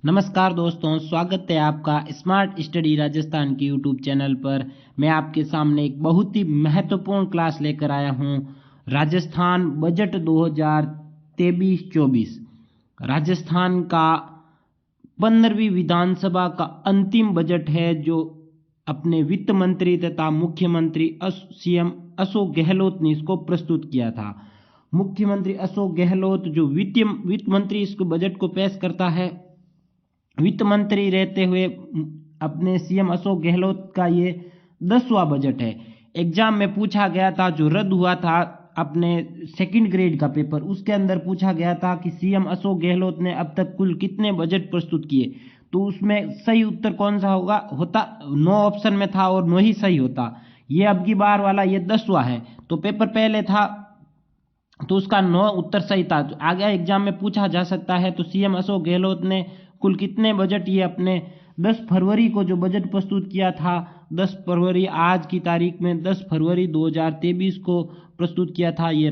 नमस्कार दोस्तों, स्वागत है आपका स्मार्ट स्टडी राजस्थान के यूट्यूब चैनल पर। मैं आपके सामने एक बहुत ही महत्वपूर्ण क्लास लेकर आया हूं। राजस्थान बजट 2023-24 राजस्थान का 15वीं विधानसभा का अंतिम बजट है, जो अपने वित्त मंत्री तथा मुख्यमंत्री सीएम अशोक गहलोत ने इसको प्रस्तुत किया था। मुख्यमंत्री अशोक गहलोत जो वित्त मंत्री इसको बजट को पेश करता है, वित्त मंत्री रहते हुए अपने सीएम अशोक गहलोत का ये 10वां बजट है। एग्जाम में पूछा गया था, जो रद्द हुआ था अपने सेकंड ग्रेड का पेपर, उसके अंदर पूछा गया था कि सीएम अशोक गहलोत ने अब तक कुल कितने बजट प्रस्तुत किए। तो उसमें सही उत्तर कौन सा होता 9 ऑप्शन में था और 9 ही सही होता। ये अब की बार वाला ये 10वां है, तो पेपर पहले था तो उसका 9 उत्तर सही था। तो आगे एग्जाम में पूछा जा सकता है, तो सीएम अशोक गहलोत ने कुल कितने बजट, ये अपने 10 फरवरी को जो बजट प्रस्तुत किया था, 10 फरवरी आज की तारीख में 10 फरवरी 2023 को प्रस्तुत किया था। ये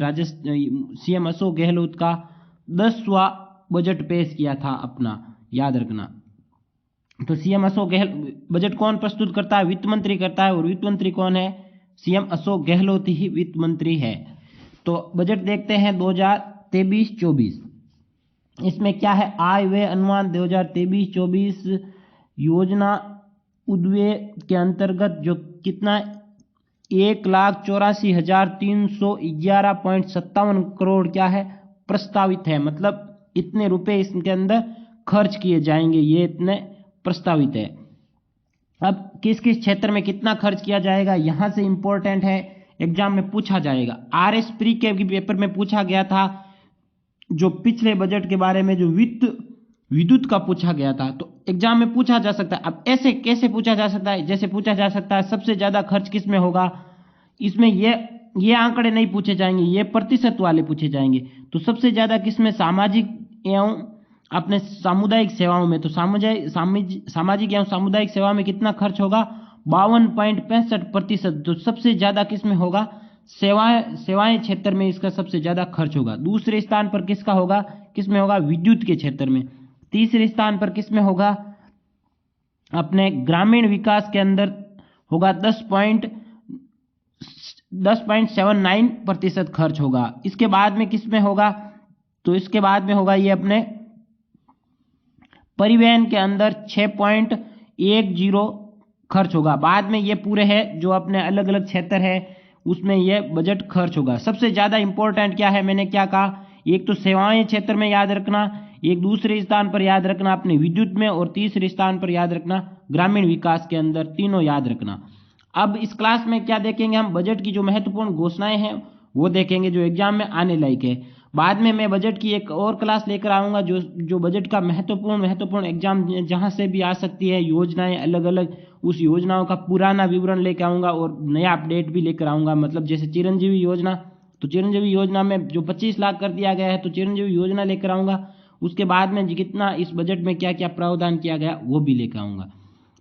सीएम अशोक गहलोत का 10वां बजट पेश किया था अपना, याद रखना। तो सीएम अशोक गहलोत बजट कौन प्रस्तुत करता है? वित्त मंत्री करता है। और वित्त मंत्री कौन है? सीएम अशोक गहलोत ही वित्त मंत्री है। तो बजट देखते हैं 2023-24। इसमें क्या है? आय व्यय अनुमान 2023-24 योजना उद्व्यय के अंतर्गत जो कितना 1,84,311.57 करोड़ क्या है प्रस्तावित है। मतलब इतने रुपए इसके अंदर खर्च किए जाएंगे, ये इतने प्रस्तावित है। अब किस किस क्षेत्र में कितना खर्च किया जाएगा, यहां से इंपॉर्टेंट है, एग्जाम में पूछा जाएगा। आरएस प्री के पेपर में पूछा गया था, जो पिछले बजट के बारे में जो विद्युत का पूछा गया था, तो एग्जाम में पूछा जा सकता है। अब ऐसे कैसे पूछा जा सकता है? जैसे पूछा जा सकता है सबसे ज्यादा खर्च किस में होगा। इसमें ये आंकड़े नहीं पूछे जाएंगे, ये प्रतिशत वाले पूछे जाएंगे। तो सबसे ज्यादा किस में? सामाजिक एवं अपने सामुदायिक सेवाओं में। तो सामाजिक एवं सामुदायिक सेवा में कितना खर्च होगा? 52.65%। तो सबसे ज्यादा किस में होगा? सेवाएं क्षेत्र में इसका सबसे ज्यादा खर्च होगा। दूसरे स्थान पर किसका होगा? किसमें होगा? विद्युत के क्षेत्र में। तीसरे स्थान पर किसमें होगा? अपने ग्रामीण विकास के अंदर होगा 10.79% खर्च होगा। इसके बाद में किसमें होगा? तो इसके बाद में होगा ये अपने परिवहन के अंदर 6.10 खर्च होगा। बाद में ये पूरे है जो अपने अलग अलग क्षेत्र है उसमें ये बजट खर्च होगा। सबसे ज्यादा इंपॉर्टेंट क्या है, मैंने क्या कहा? एक तो सेवाएं क्षेत्र में याद रखना, एक दूसरे स्थान पर याद रखना अपने विद्युत में, और तीसरे स्थान पर याद रखना ग्रामीण विकास के अंदर। तीनों याद रखना। अब इस क्लास में क्या देखेंगे हम? बजट की जो महत्वपूर्ण घोषणाएं हैं वो देखेंगे, जो एग्जाम में आने लायक है। बाद में मैं बजट की एक और क्लास लेकर आऊंगा, जो बजट का महत्वपूर्ण एग्जाम जहां से भी आ सकती है, योजनाएं अलग अलग, उस योजनाओं का पुराना विवरण लेकर आऊंगा और नया अपडेट भी लेकर आऊंगा। मतलब जैसे चिरंजीवी योजना, तो चिरंजीवी योजना में जो 25 लाख कर दिया गया है, तो चिरंजीवी योजना लेकर आऊंगा। उसके बाद में कितना इस बजट में क्या क्या प्रावधान किया गया वो भी लेकर आऊंगा।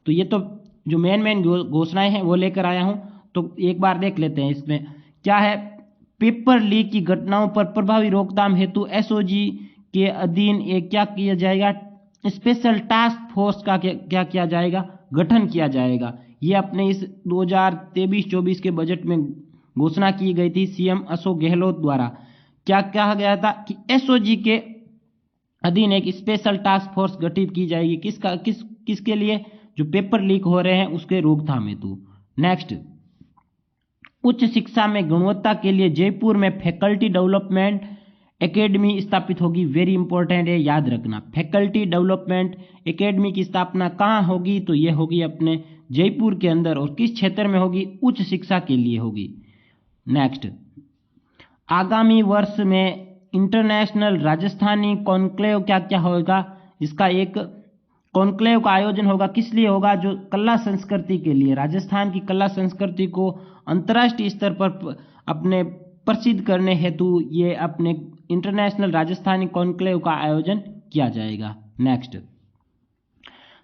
तो ये तो जो मेन घोषणाएं हैं वो लेकर आया हूं। तो एक बार देख लेते हैं इसमें क्या है। पेपर लीक की घटनाओं पर प्रभावी रोकथाम हेतु एसओजी के अधीन एक क्या किया जाएगा? स्पेशल टास्क फोर्स का क्या किया जाएगा? गठन किया जाएगा। ये अपने इस 2023-24 के बजट में घोषणा की गई थी सीएम अशोक गहलोत द्वारा। क्या कहा गया था कि एसओजी के अधीन एक स्पेशल टास्क फोर्स गठित की जाएगी। किसके लिए? जो पेपर लीक हो रहे हैं उसके रोकथाम हेतु। नेक्स्ट, उच्च शिक्षा में गुणवत्ता के लिए जयपुर में फैकल्टी डेवलपमेंट एकेडमी स्थापित होगी। वेरी इंपॉर्टेंट है, याद रखना। फैकल्टी डेवलपमेंट एकेडमी की स्थापना कहाँ होगी? तो यह होगी अपने जयपुर के अंदर। और किस क्षेत्र में होगी? उच्च शिक्षा के लिए होगी। नेक्स्ट, आगामी वर्ष में इंटरनेशनल राजस्थानी कॉन्क्लेव क्या क्या होगा? इसका एक कॉन्क्लेव का आयोजन होगा। किस लिए होगा? जो कला संस्कृति के लिए, राजस्थान की कला संस्कृति को अंतर्राष्ट्रीय स्तर पर अपने प्रसिद्ध करने हेतु ये अपने इंटरनेशनल राजस्थानी कॉन्क्लेव का आयोजन किया जाएगा। नेक्स्ट,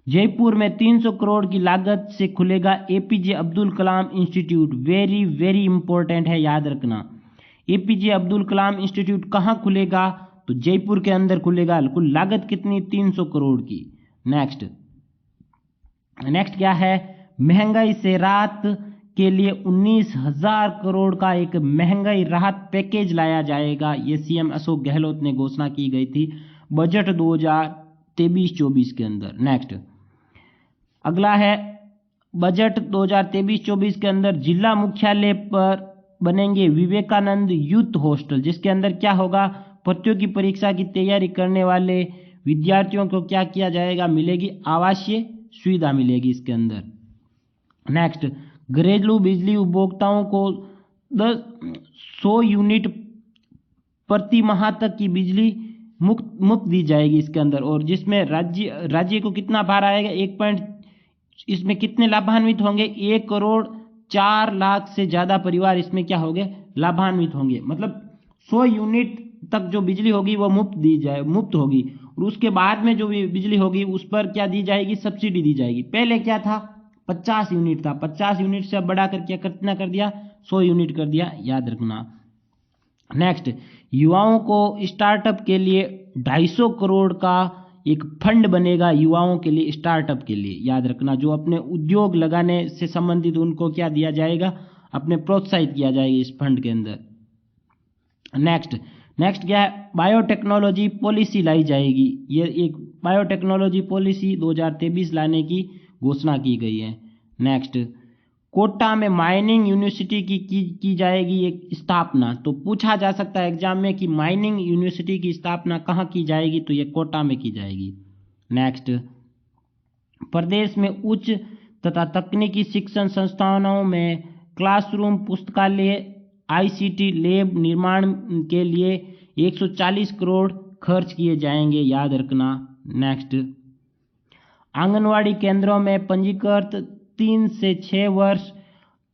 जयपुर में 300 करोड़ की लागत से खुलेगा APJ Abdul Kalam institute. Very very important है, याद रखना। एपीजे अब्दुल कलाम इंस्टीट्यूट कहाँ खुलेगा? तो जयपुर के अंदर खुलेगा। कुल लागत कितनी? 300 करोड़ की। नेक्स्ट नेक्स्ट क्या है, महंगाई से राहत के लिए 19,000 करोड़ का एक महंगाई राहत पैकेज लाया जाएगा। ये सीएम अशोक गहलोत ने घोषणा की गई थी बजट 2023-24 के अंदर। नेक्स्ट अगला है, बजट 2023-24 के अंदर जिला मुख्यालय पर बनेंगे विवेकानंद यूथ हॉस्टल, जिसके अंदर क्या होगा, प्रतियोगी परीक्षा की तैयारी करने वाले विद्यार्थियों को क्या किया जाएगा, मिलेगी आवासीय सुविधा मिलेगी इसके अंदर। नेक्स्ट घरेलू बिजली उपभोक्ताओं को 100 यूनिट प्रति माह तक की बिजली मुफ्त दी जाएगी इसके अंदर, और जिसमें राज्य को कितना भार आएगा, 1 इसमें कितने लाभान्वित होंगे, 1,04,00,000 से ज्यादा परिवार इसमें क्या होंगे, लाभान्वित होंगे। मतलब 100 यूनिट तक जो बिजली होगी वो मुफ्त होगी, और उसके बाद में जो भी बिजली होगी उस पर क्या दी जाएगी, सब्सिडी दी जाएगी। पहले क्या था, 50 यूनिट था, 50 यूनिट से अब बढ़ाकर क्या कितना कर दिया, 100 यूनिट कर दिया, याद रखना। नेक्स्ट युवाओं को स्टार्टअप के लिए 250 करोड़ का एक फंड बनेगा, युवाओं के लिए स्टार्टअप के लिए, याद रखना। जो अपने उद्योग लगाने से संबंधित उनको क्या दिया जाएगा, अपने प्रोत्साहित किया जाएगा इस फंड के अंदर। नेक्स्ट क्या है, बायोटेक्नोलॉजी पॉलिसी लाई जाएगी। ये एक बायोटेक्नोलॉजी पॉलिसी 2023 लाने की घोषणा की गई है। नेक्स्ट कोटा में माइनिंग यूनिवर्सिटी की जाएगी एक स्थापना। तो पूछा जा सकता है एग्जाम में कि माइनिंग यूनिवर्सिटी की स्थापना कहाँ की जाएगी, तो ये कोटा में की जाएगी। नेक्स्ट प्रदेश में उच्च तथा तकनीकी शिक्षण संस्थानों में क्लासरूम, पुस्तकालय, आईसीटी लैब निर्माण के लिए 140 करोड़ खर्च किए जाएंगे, याद रखना। नेक्स्ट आंगनवाड़ी केंद्रों में पंजीकृत 3 से 6 वर्ष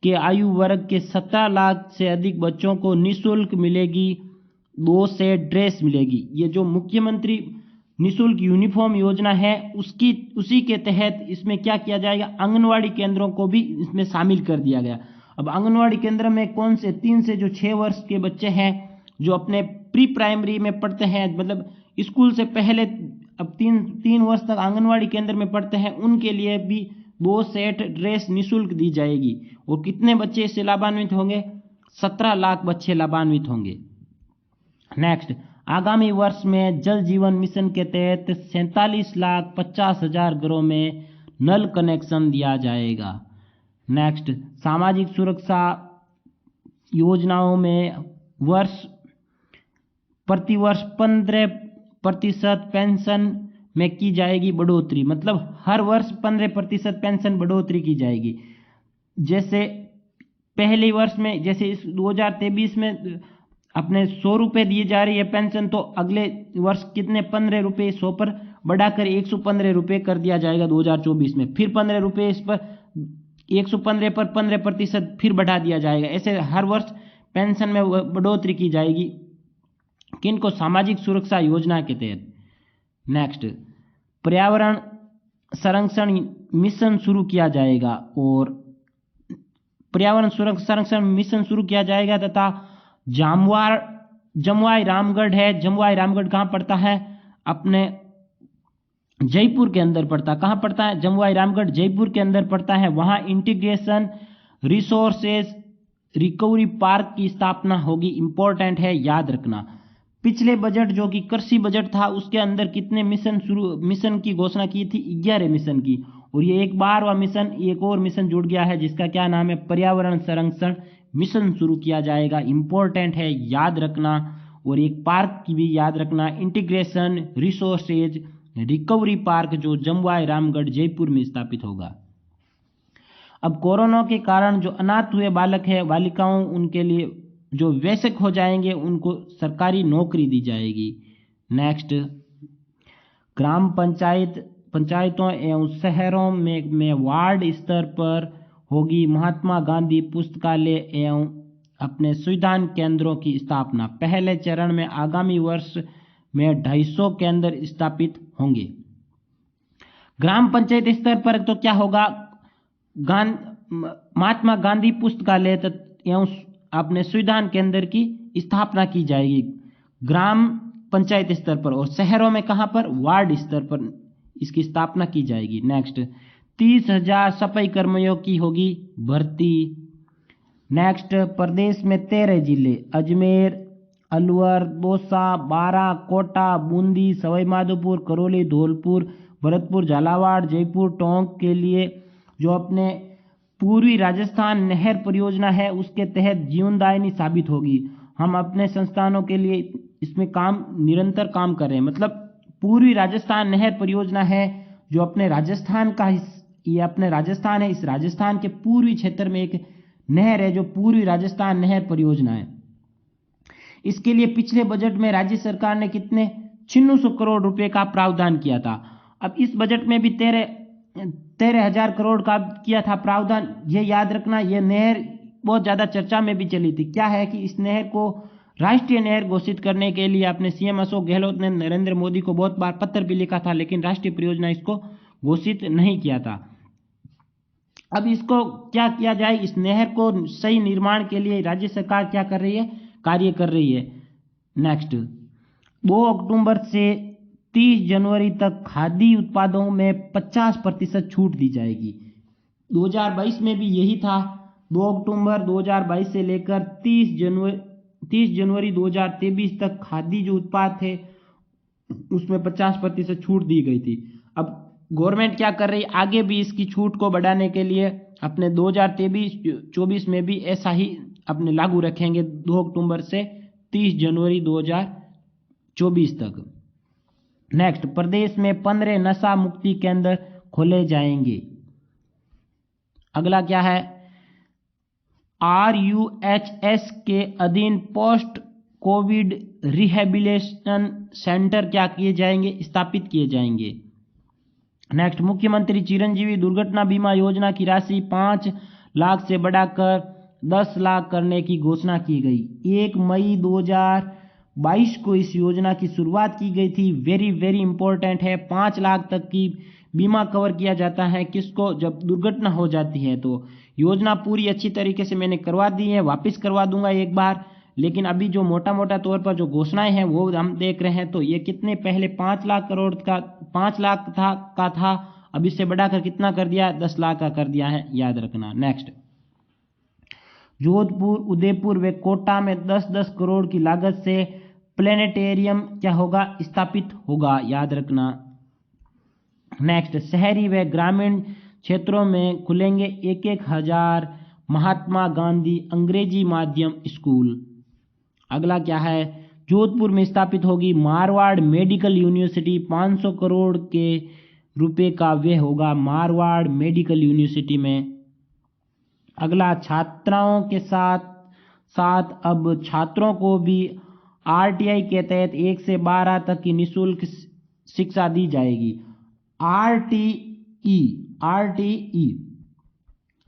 के आयु वर्ग के 17 लाख से अधिक बच्चों को निःशुल्क मिलेगी 2 सेट ड्रेस मिलेगी। ये जो मुख्यमंत्री निःशुल्क यूनिफॉर्म योजना है उसी के तहत इसमें क्या किया जाएगा, आंगनवाड़ी केंद्रों को भी इसमें शामिल कर दिया गया। अब आंगनवाड़ी केंद्र में कौन से 3 से जो 6 वर्ष के बच्चे हैं जो अपने प्री प्राइमरी में पढ़ते हैं, मतलब स्कूल से पहले अब 3 वर्ष तक आंगनवाड़ी केंद्र में पढ़ते हैं, उनके लिए भी 2 सेट ड्रेस निःशुल्क दी जाएगी। और कितने बच्चे इससे लाभान्वित होंगे, 17 लाख बच्चे लाभान्वित होंगे। नेक्स्ट आगामी वर्ष में जल जीवन मिशन के तहत 47,50,000 घरों में नल कनेक्शन दिया जाएगा। नेक्स्ट सामाजिक सुरक्षा योजनाओं में प्रतिवर्ष 15% पेंशन में की जाएगी बढ़ोतरी, मतलब हर वर्ष 15% पेंशन बढ़ोतरी की जाएगी। जैसे पहले वर्ष में, जैसे इस 2023 में अपने 100 रुपये दिए जा रही है पेंशन, तो अगले वर्ष कितने 15 रुपये 100 पर बढ़ाकर 115 रुपये कर दिया जाएगा 2024 में। फिर 15 रुपये इस पर 115 पर 15% फिर बढ़ा दिया जाएगा। ऐसे हर वर्ष पेंशन में बढ़ोतरी की जाएगी, किनको, सामाजिक सुरक्षा योजना के तहत। नेक्स्ट पर्यावरण संरक्षण मिशन शुरू किया जाएगा, और पर्यावरण संरक्षण मिशन शुरू किया जाएगा तथा जमुआई रामगढ़ है, जमुआई रामगढ़ कहाँ पड़ता है, अपने जयपुर के अंदर पड़ता है। कहाँ पड़ता है, जमुआई रामगढ़ जयपुर के अंदर पड़ता है। वहाँ इंटीग्रेशन रिसोर्सेज रिकवरी पार्क की स्थापना होगी, इंपॉर्टेंट है, याद रखना। पिछले बजट जो कि कृषि बजट था उसके अंदर कितने मिशन की घोषणा की थी, 11 मिशन की, और ये एक 12वां मिशन, एक और मिशन जुड़ गया है जिसका क्या नाम है, पर्यावरण संरक्षण मिशन शुरू किया जाएगा, इंपॉर्टेंट है, याद रखना। और एक पार्क की भी याद रखना, इंटीग्रेशन रिसोर्सेज रिकवरी पार्क, जो जमुआई रामगढ़ जयपुर में स्थापित होगा। अब कोरोना के कारण जो अनाथ हुए बालक है, बालिकाओं, उनके लिए जो वयस्क हो जाएंगे उनको सरकारी नौकरी दी जाएगी। नेक्स्ट ग्राम पंचायतों एवं शहरों में वार्ड स्तर पर होगी महात्मा गांधी पुस्तकालय एवं अपने सुविधान केंद्रों की स्थापना। पहले चरण में आगामी वर्ष में 250 केंद्र स्थापित होंगे। ग्राम पंचायत स्तर पर तो क्या होगा, महात्मा गांधी पुस्तकालय एवं अपने सुविधान केंद्र की स्थापना की जाएगी ग्राम पंचायत स्तर पर, और शहरों में कहां पर, वार्ड स्तर पर इसकी स्थापना की जाएगी। नेक्स्ट 30,000 सफाई कर्मियों की होगी भर्ती। नेक्स्ट प्रदेश में 13 जिले अजमेर, अलवर, दौसा, बारां, कोटा, बूंदी, सवाई माधोपुर, करौली, धौलपुर, भरतपुर, झालावाड़, जयपुर, टोंक के लिए जो अपने पूर्वी राजस्थान नहर परियोजना है उसके तहत जीवनदायिनी साबित होगी। हम अपने संस्थानों के लिए इसमें निरंतर काम कर रहे हैं। मतलब पूर्वी राजस्थान नहर परियोजना है जो अपने राजस्थान का ये अपने राजस्थान है, इस राजस्थान के पूर्वी क्षेत्र में एक नहर है जो पूर्वी राजस्थान नहर परियोजना है। इसके लिए पिछले बजट में राज्य सरकार ने कितने 9600 करोड़ रुपए का प्रावधान किया था। अब इस बजट में भी 13,000 करोड़ का किया था प्रावधान। ये याद रखना, ये नहर बहुत ज्यादा चर्चा में भी चली थी। क्या है कि इस नहर को राष्ट्रीय नहर घोषित करने के लिए अपने सीएम अशोक गहलोत ने नरेंद्र मोदी को बहुत बार पत्र भी लिखा था, लेकिन राष्ट्रीय परियोजना इसको घोषित नहीं किया था। अब इसको क्या किया जाए, इस नहर को सही निर्माण के लिए राज्य सरकार क्या कर रही है, कार्य कर रही है। नेक्स्ट 2 अक्टूबर से 30 जनवरी तक खादी उत्पादों में 50% छूट दी जाएगी। 2022 में भी यही था। 2 अक्टूबर 2022 से लेकर 30 जनवरी 2023 तक खादी जो उत्पाद थे उसमें 50% छूट दी गई थी। अब गवर्नमेंट क्या कर रही है, आगे भी इसकी छूट को बढ़ाने के लिए अपने 2023-24 में भी ऐसा ही अपने लागू रखेंगे 2 अक्टूबर से 30 जनवरी 2024 तक। नेक्स्ट प्रदेश में 15 नशा मुक्ति केंद्र खोले जाएंगे। अगला क्या है, RUHS के अधीन पोस्ट कोविड रिहेबिलिटेशन सेंटर क्या किए जाएंगे, स्थापित किए जाएंगे। नेक्स्ट मुख्यमंत्री चिरंजीवी दुर्घटना बीमा योजना की राशि 5 लाख से बढ़ाकर 10 लाख करने की घोषणा की गई। 1 मई 2022 को इस योजना की शुरुआत की गई थी। वेरी वेरी इंपॉर्टेंट है। 5 लाख तक की बीमा कवर किया जाता है किसको, जब दुर्घटना हो जाती है। तो योजना पूरी अच्छी तरीके से मैंने करवा दी है, वापस करवा दूंगा एक बार, लेकिन अभी जो मोटा मोटा तौर पर जो घोषणाएं हैं वो हम देख रहे हैं। तो ये कितने पहले 5 लाख करोड़ का 5 लाख था, अब इससे बढ़ाकर कितना कर दिया, 10 लाख का कर दिया है, याद रखना। नेक्स्ट जोधपुर, उदयपुर व कोटा में 10-10 करोड़ की लागत से प्लेनेटेरियम क्या होगा, स्थापित होगा, याद रखना। नेक्स्ट शहरी व ग्रामीण क्षेत्रों में खुलेंगे 1,000 महात्मा गांधी अंग्रेजी माध्यम स्कूल। अगला क्या है, जोधपुर में स्थापित होगी मारवाड़ मेडिकल यूनिवर्सिटी। 500 करोड़ के रुपए का व्यय होगा मारवाड़ मेडिकल यूनिवर्सिटी में। अगला छात्राओं के साथ साथ अब छात्रों को भी RTI के तहत 1 से 12 तक की निःशुल्क शिक्षा दी जाएगी। RTE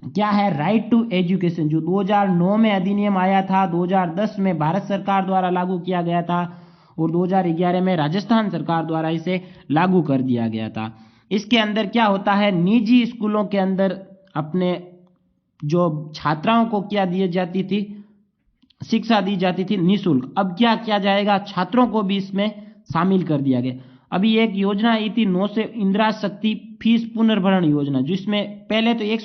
क्या है, राइट टू एजुकेशन, जो 2009 में अधिनियम आया था, 2010 में भारत सरकार द्वारा लागू किया गया था और 2011 में राजस्थान सरकार द्वारा इसे लागू कर दिया गया था। इसके अंदर क्या होता है, निजी स्कूलों के अंदर अपने जो छात्राओं को क्या दी जाती थी, शिक्षा दी जाती थी निःशुल्क। अब क्या किया जाएगा, छात्रों को भी इसमें शामिल कर दिया गया। अभी एक योजना आई थी 9 से इंदिरा शक्ति फीस पुनर्भरण योजना, जिसमें पहले तो 1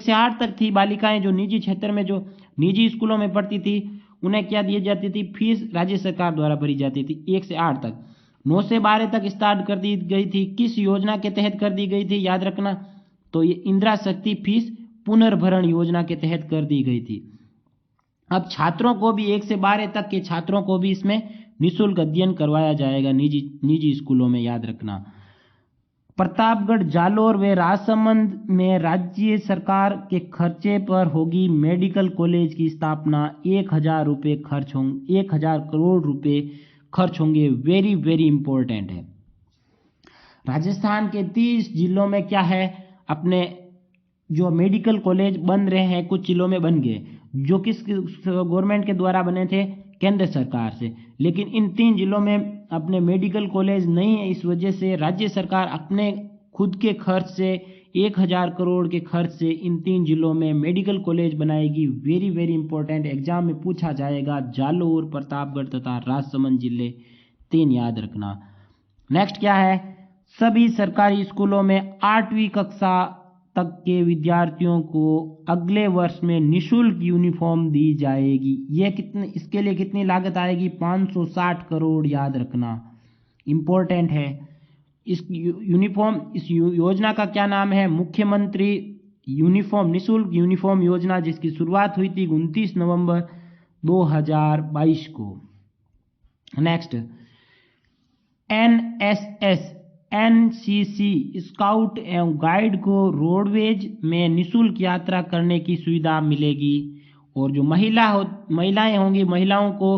से 8 तक थी बालिकाएं जो निजी क्षेत्र में जो निजी स्कूलों में पढ़ती थी, उन्हें क्या दी जाती थी, फीस राज्य सरकार द्वारा भरी जाती थी 1 से 8 तक। 9 से 12 तक स्टार्ट कर दी गई थी। किस योजना के तहत कर दी गई थी, याद रखना, तो ये इंदिरा शक्ति फीस पुनर्भरण योजना के तहत कर दी गई थी। अब छात्रों को भी 1 से 12 तक के छात्रों को भी इसमें निःशुल्क अध्ययन करवाया जाएगा निजी स्कूलों में, याद रखना। प्रतापगढ़, जालोर व राजसमंद में राज्य सरकार के खर्चे पर होगी मेडिकल कॉलेज की स्थापना। 1,000 करोड़ रुपए खर्च होंगे। वेरी वेरी इंपॉर्टेंट है। राजस्थान के 30 जिलों में क्या है, अपने जो मेडिकल कॉलेज बन रहे हैं, कुछ जिलों में बन गए, जो किस गवर्नमेंट के द्वारा बने थे, केंद्र सरकार से। लेकिन इन 3 जिलों में अपने मेडिकल कॉलेज नहीं है, इस वजह से राज्य सरकार अपने खुद के खर्च से 1,000 करोड़ के खर्च से इन 3 जिलों में मेडिकल कॉलेज बनाएगी। वेरी वेरी इंपॉर्टेंट, एग्जाम में पूछा जाएगा। जालोर, प्रतापगढ़ तथा राजसमंद जिले 3 याद रखना। नेक्स्ट क्या है, सभी सरकारी स्कूलों में 8वीं कक्षा तक के विद्यार्थियों को अगले वर्ष में निःशुल्क यूनिफॉर्म दी जाएगी। ये कितने, इसके लिए कितनी लागत आएगी? 560 करोड़, याद रखना, इंपॉर्टेंट है। इस योजना का क्या नाम है? मुख्यमंत्री यूनिफॉर्म, निःशुल्क यूनिफॉर्म योजना, जिसकी शुरुआत हुई थी 29 नवंबर 2022 को। नेक्स्ट, एनएसएस, एनसीसी, स्काउट एवं गाइड को रोडवेज में निःशुल्क यात्रा करने की सुविधा मिलेगी। और जो महिलाएं होंगी, महिलाओं को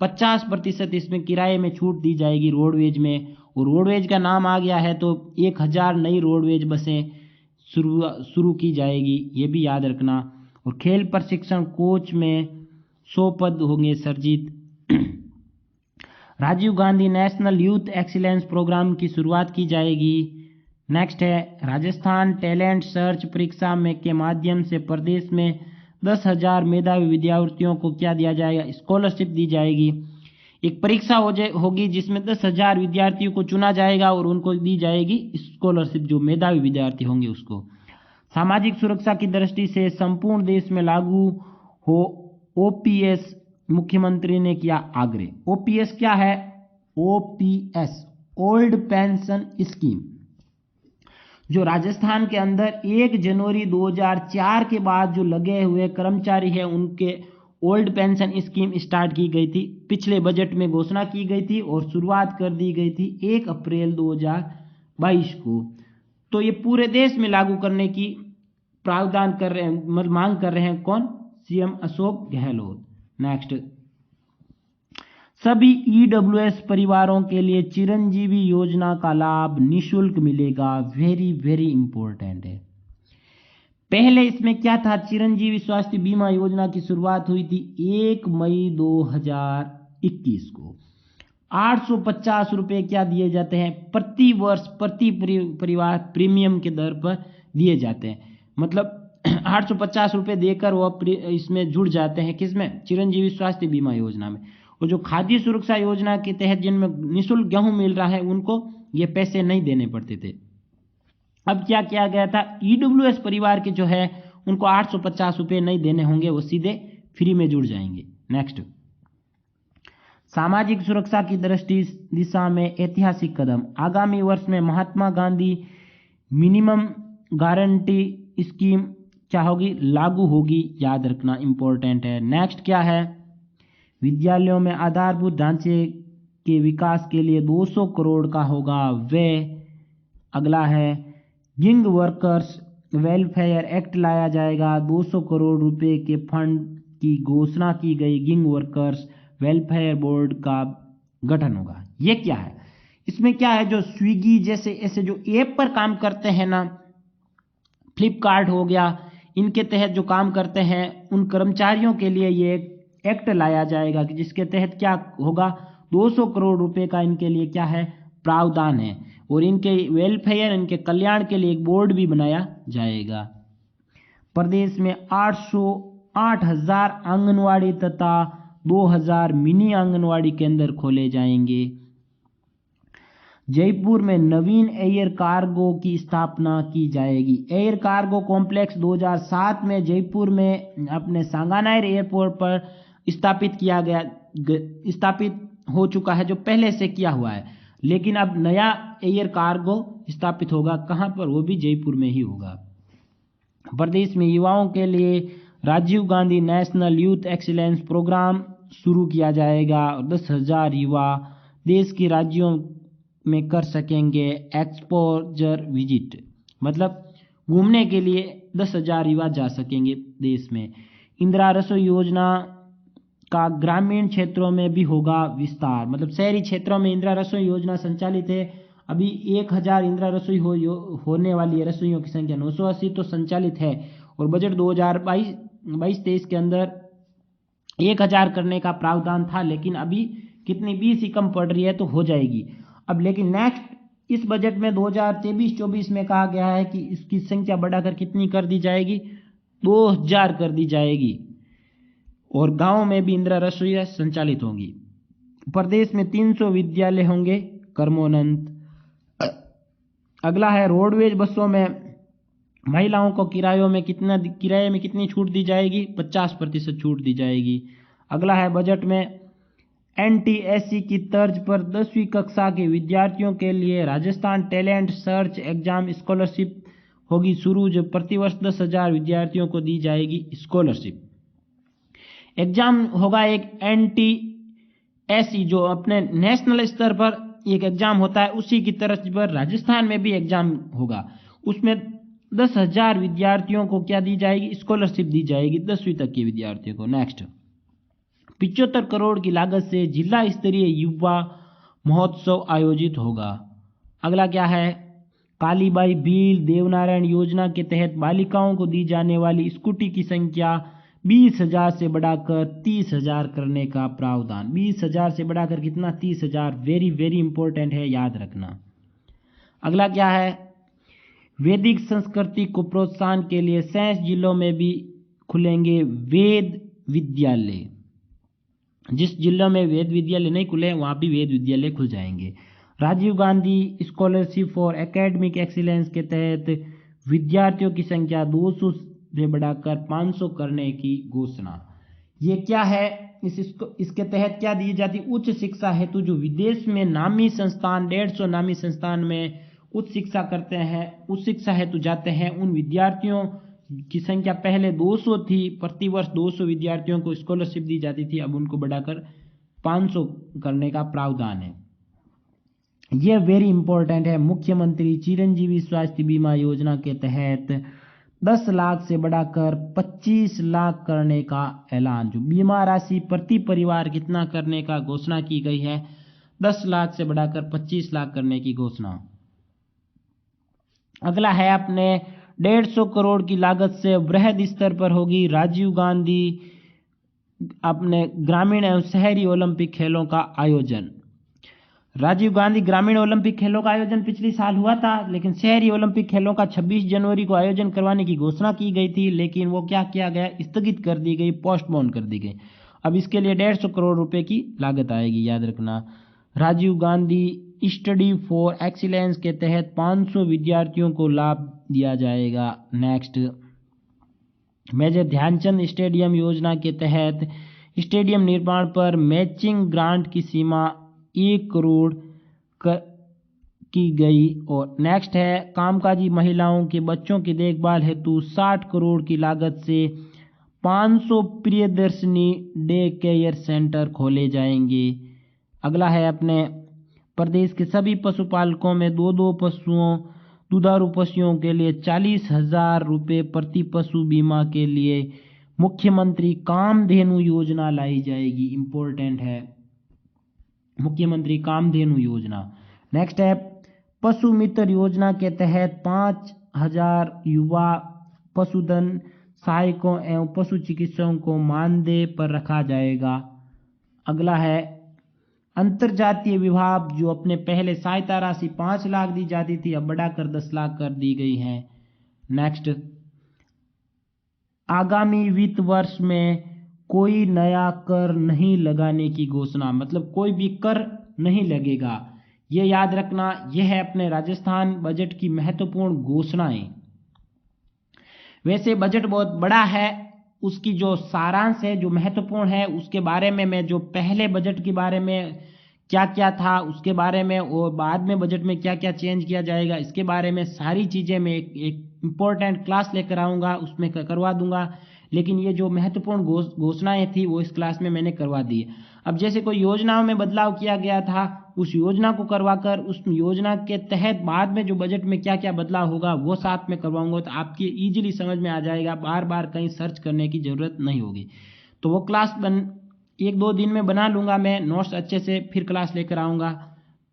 50% इसमें किराए में छूट दी जाएगी रोडवेज में। और रोडवेज का नाम आ गया है तो 1000 नई रोडवेज बसें शुरू की जाएगी, ये भी याद रखना। और खेल प्रशिक्षण कोच में 100 पद होंगे सृजित। Rajiv Gandhi national youth excellence programme की शुरुआत की जाएगी। नेक्स्ट है, राजस्थान टैलेंट सर्च परीक्षा में के माध्यम से प्रदेश में 10,000 मेधावी विद्यार्थियों को क्या दिया जाएगा? स्कॉलरशिप दी जाएगी। एक परीक्षा होगी जिसमें 10,000 विद्यार्थियों को चुना जाएगा और उनको दी जाएगी स्कॉलरशिप, जो मेधावी विद्यार्थी होंगे उसको। सामाजिक सुरक्षा की दृष्टि से संपूर्ण देश में लागू हो ओपीएस, मुख्यमंत्री ने किया आग्रह। ओपीएस क्या है? ओपीएस, ओल्ड पेंशन स्कीम, जो राजस्थान के अंदर 1 जनवरी 2004 के बाद जो लगे हुए कर्मचारी हैं उनके ओल्ड पेंशन स्कीम स्टार्ट की गई थी। पिछले बजट में घोषणा की गई थी और शुरुआत कर दी गई थी 1 अप्रैल 2022 को। तो ये पूरे देश में लागू करने की प्रावधान कर रहे हैं, मांग कर रहे हैं कौन? सीएम अशोक गहलोत। नेक्स्ट, सभी ईडब्ल्यूएस परिवारों के लिए चिरंजीवी योजना का लाभ निःशुल्क मिलेगा। वेरी वेरी इंपॉर्टेंट है। पहले इसमें क्या था? चिरंजीवी स्वास्थ्य बीमा योजना की शुरुआत हुई थी 1 मई 2021 को। 850 रुपए क्या दिए जाते हैं? प्रति वर्ष, प्रति परिवार प्रीमियम के दर पर दिए जाते हैं। मतलब 850 रुपए देकर वो इसमें जुड़ जाते हैं, किसमें? चिरंजीवी स्वास्थ्य बीमा योजना में। और जो खाद्य सुरक्षा योजना के तहत जिनमें निःशुल्क गेहूं मिल रहा है उनको ये पैसे नहीं देने पड़ते थे। अब क्या किया गया था? ईडब्ल्यूएस परिवार के जो है उनको 850 रुपए नहीं देने होंगे, वो सीधे फ्री में जुड़ जाएंगे। नेक्स्ट, सामाजिक सुरक्षा की दृष्टि दिशा में ऐतिहासिक कदम। आगामी वर्ष में Mahatma Gandhi minimum guarantee scheme क्या होगी? लागू होगी, याद रखना, इंपॉर्टेंट है। नेक्स्ट क्या है? विद्यालयों में आधारभूत ढांचे के विकास के लिए 200 करोड़ का होगा व्यय। अगला है, गिग वर्कर्स वेलफेयर एक्ट लाया जाएगा। 200 करोड़ रुपए के फंड की घोषणा की गई। गिग वर्कर्स वेलफेयर बोर्ड का गठन होगा। ये क्या है? इसमें क्या है? जो स्विगी जैसे ऐसे जो ऐप पर काम करते हैं ना, फ्लिपकार्ट हो गया, इनके तहत जो काम करते हैं उन कर्मचारियों के लिए ये एक्ट लाया जाएगा कि जिसके तहत क्या होगा? 200 करोड़ रुपए का इनके लिए क्या है? प्रावधान है। और इनके वेलफेयर, इनके कल्याण के लिए एक बोर्ड भी बनाया जाएगा। प्रदेश में 8,000 आंगनवाड़ी तथा 2,000 मिनी आंगनवाड़ी केंद्र खोले जाएंगे। जयपुर में नवीन एयर कार्गो की स्थापना की जाएगी। एयर कार्गो कॉम्प्लेक्स 2007 में जयपुर में अपने सांगानेर एयरपोर्ट पर स्थापित हो चुका है, जो पहले से किया हुआ है। लेकिन अब नया एयर कार्गो स्थापित होगा, कहां पर? वो भी जयपुर में ही होगा। प्रदेश में युवाओं के लिए Rajiv Gandhi national youth excellence programme शुरू किया जाएगा। 10,000 युवा देश के राज्यों में कर सकेंगे एक्सपोजर विजिट, मतलब घूमने के लिए 10,000 युवा जा सकेंगे देश में। इंदिरा रसोई योजना का ग्रामीण क्षेत्रों में भी होगा विस्तार, मतलब शहरी क्षेत्रों में इंदिरा रसोई योजना संचालित है। अभी 1,000 इंदिरा रसोई होने वाली है। रसोइयों की संख्या 980 तो संचालित है। और बजट 2022-23 के अंदर 1,000 करने का प्रावधान था, लेकिन अभी कितनी 20 ही कम पड़ रही है, तो हो जाएगी अब। लेकिन नेक्स्ट इस बजट में 2023-24 में कहा गया है कि इसकी संख्या बढ़ाकर कितनी कर दी जाएगी? 2,000 कर दी जाएगी। और गांव में भी इंदिरा रसोई संचालित होंगी। प्रदेश में 300 विद्यालय होंगे कर्मोन्नत। अगला है रोडवेज बसों में महिलाओं को किराए में कितनी छूट दी जाएगी? 50% छूट दी जाएगी। अगला है बजट में NTSC की तर्ज पर 10वीं कक्षा के विद्यार्थियों के लिए Rajasthan talent search exam scholarship होगी शुरू, जो प्रतिवर्ष 10,000 विद्यार्थियों को दी जाएगी स्कॉलरशिप। एग्जाम होगा एक NTSC जो अपने नेशनल स्तर पर एक एग्जाम होता है, उसी की तर्ज पर राजस्थान में भी एग्जाम होगा। उसमें 10,000 विद्यार्थियों को क्या दी जाएगी? स्कॉलरशिप दी जाएगी 10वीं तक के विद्यार्थियों को। नेक्स्ट, 75 करोड़ की लागत से जिला स्तरीय युवा महोत्सव आयोजित होगा। अगला क्या है? कालीबाई भील देवनारायण योजना के तहत बालिकाओं को दी जाने वाली स्कूटी की संख्या 20,000 से बढ़ाकर 30,000 करने का प्रावधान। 20,000 से बढ़ाकर कितना? 30,000। वेरी वेरी इंपॉर्टेंट है, याद रखना। अगला क्या है? वैदिक संस्कृति को प्रोत्साहन के लिए 66 जिलों में भी खुलेंगे वेद विद्यालय। जिस जिलों में वेद विद्यालय नहीं खुले वहां भी वेद विद्यालय खुल जाएंगे। Rajiv Gandhi scholarship for academic excellence के तहत विद्यार्थियों की संख्या 200 से बढ़ाकर 500 करने की घोषणा। ये क्या है? इसके तहत क्या दी जाती? उच्च शिक्षा हेतु जो विदेश में नामी संस्थान 150 नामी संस्थान में उच्च शिक्षा करते हैं, उच्च शिक्षा हेतु जाते हैं, उन विद्यार्थियों की संख्या पहले 200 थी, प्रतिवर्ष 200 विद्यार्थियों को स्कॉलरशिप दी जाती थी, अब उनको बढ़ाकर 500 करने का प्रावधान है। यह वेरी इंपॉर्टेंट है। मुख्यमंत्री चिरंजीवी स्वास्थ्य बीमा योजना के तहत 10 लाख से बढ़ाकर 25 लाख करने का ऐलान। जो बीमा राशि प्रति परिवार कितना करने का घोषणा की गई है? 10 लाख से बढ़ाकर 25 लाख करने की घोषणा। अगला है अपने 150 करोड़ की लागत से वृहद स्तर पर होगी राजीव गांधी अपने ग्रामीण एवं शहरी ओलंपिक खेलों का आयोजन। राजीव गांधी ग्रामीण ओलंपिक खेलों का आयोजन पिछले साल हुआ था, लेकिन शहरी ओलंपिक खेलों का 26 जनवरी को आयोजन करवाने की घोषणा की गई थी, लेकिन वो क्या किया गया? स्थगित कर दी गई, पोस्टपोन कर दी गई। अब इसके लिए 150 करोड़ रुपए की लागत आएगी, याद रखना। Rajiv Gandhi study for excellence के तहत 500 विद्यार्थियों को लाभ दिया जाएगा। नेक्स्ट, मेजर ध्यानचंद स्टेडियम योजना के तहत स्टेडियम निर्माण पर मैचिंग ग्रांट की सीमा 1 करोड़ की गई। और नेक्स्ट है, कामकाजी महिलाओं के बच्चों की देखभाल हेतु 60 करोड़ की लागत से 500 प्रियदर्शनी डे केयर सेंटर खोले जाएंगे। अगला है अपने प्रदेश के सभी पशुपालकों में दो पशुओं दुधारू पशुओं के लिए 40,000 रुपये प्रति पशु बीमा के लिए मुख्यमंत्री कामधेनु योजना लाई जाएगी। इंपॉर्टेंट है, मुख्यमंत्री कामधेनु योजना। नेक्स्ट है, पशु मित्र योजना के तहत 5,000 युवा पशुधन सहायकों एवं पशु चिकित्सकों को मानदेय पर रखा जाएगा। अगला है, अंतरजातीय विवाह जो अपने पहले सहायता राशि 5 लाख दी जाती थी, अब बढ़ाकर 10 लाख कर दी गई है। नेक्स्ट, आगामी वित्त वर्ष में कोई नया कर नहीं लगाने की घोषणा, मतलब कोई भी कर नहीं लगेगा। ये याद रखना, यह है अपने राजस्थान बजट की महत्वपूर्ण घोषणाएं। वैसे बजट बहुत बड़ा है, उसकी जो सारांश है जो महत्वपूर्ण है उसके बारे में मैं जो पहले बजट के बारे में क्या क्या था उसके बारे में और बाद में बजट में क्या क्या चेंज किया जाएगा इसके बारे में सारी चीज़ें मैं एक इम्पोर्टेंट क्लास लेकर आऊँगा, उसमें करवा दूंगा। लेकिन ये जो महत्वपूर्ण घोषणाएं थी वो इस क्लास में मैंने करवा दी। अब जैसे कोई योजनाओं में बदलाव किया गया था, उस योजना को करवाकर उस योजना के तहत बाद में जो बजट में क्या क्या बदलाव होगा वो साथ में करवाऊंगा, तो आपकी इजीली समझ में आ जाएगा, बार बार कहीं सर्च करने की ज़रूरत नहीं होगी। तो वो क्लास 1-2 दिन में बना लूँगा मैं नोट्स अच्छे से, फिर क्लास लेकर आऊँगा।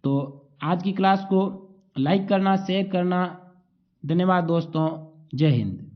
तो आज की क्लास को लाइक करना, शेयर करना। धन्यवाद दोस्तों, जय हिंद।